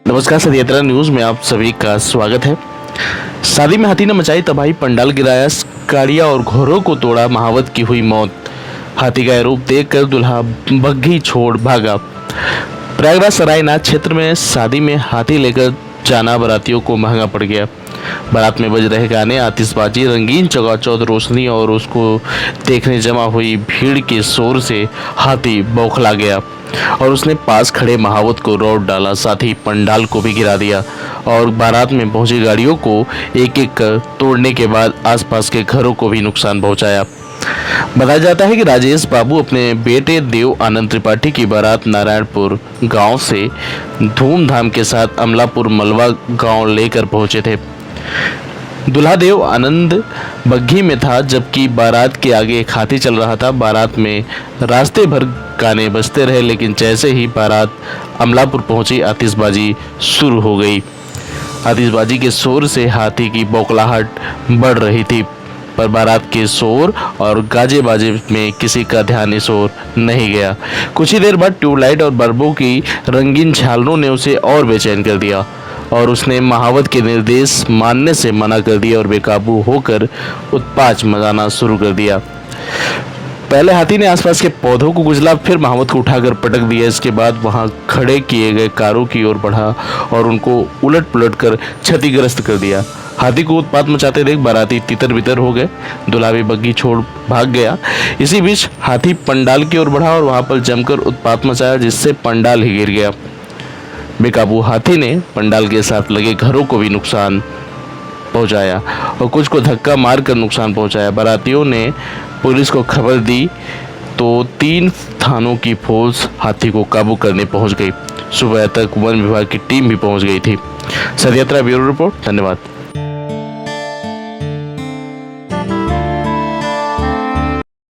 नमस्कार, सद यात्रा न्यूज में आप सभी का स्वागत है। शादी में हाथी ने मचाई तबाही, पंडाल गिराया, गाड़ियां और घोड़ों को तोड़ा, महावत की हुई मौत। हाथी का रूप देखकर दुल्हा बग्घी छोड़ भागा। प्रयागराज सरायनाथ क्षेत्र में शादी में हाथी लेकर जाना बारातियों को महंगा पड़ गया। बारात में बज रहे गाने, आतिशबाजी, रंगीन चकाचौंध रोशनी और उसको देखने जमा हुई भीड़ के शोर से हाथी बौखला गया और उसने पास खड़े महावत को रौंद डाला, साथ ही पंडाल को भी गिरा दिया और बारात में पहुंची गाड़ियों को एक एक कर तोड़ने के बाद आसपास के घरों को भी नुकसान पहुंचाया। बताया जाता है कि राजेश बाबू अपने बेटे देव आनंद त्रिपाठी की बारात नारायणपुर गांव से धूमधाम के साथ अमलापुर मलवा गांव लेकर पहुंचे थे। दूल्हा देव आनंद बग्घी में था, जबकि बारात के आगे एक हाथी चल रहा था। बारात में रास्ते भर गाने बजते रहे, लेकिन जैसे ही बारात अमलापुर पहुंची, आतिशबाजी शुरू हो गई। आतिशबाजी के शोर से हाथी की बौखलाहट बढ़ रही थी, पर बारात के शोर और गाजे बाजे में किसी का ध्यान इस ओर नहीं गया। कुछ ही देर बाद ट्यूबलाइट और बल्बों की रंगीन झालरों ने उसे और बेचैन कर दिया और उसने महावत के निर्देश मानने से मना कर दिया और बेकाबू होकर उत्पात मचाना शुरू कर दिया। पहले हाथी ने आसपास के पौधों को कुचला, फिर महावत को उठाकर पटक दिया। इसके बाद वहां खड़े किए गए कारों की ओर बढ़ा और उनको उलट पुलट कर क्षतिग्रस्त कर दिया। हाथी को उत्पात मचाते देख बाराती तितर बितर हो गए। दूल्हा भी बग्घी छोड़ भाग गया। इसी बीच हाथी पंडाल की ओर बढ़ा और वहां पर जमकर उत्पात मचाया, जिससे पंडाल ही गिर गया। बेकाबू हाथी ने पंडाल के साथ लगे घरों को भी नुकसान पहुंचाया और कुछ को धक्का मारकर नुकसान पहुंचाया। बारातियों ने पुलिस को खबर दी तो 3 थानों की फोर्स हाथी को काबू करने पहुंच गई। सुबह तक वन विभाग की टीम भी पहुंच गई थी। सद यात्रा ब्यूरो रिपोर्ट। धन्यवाद।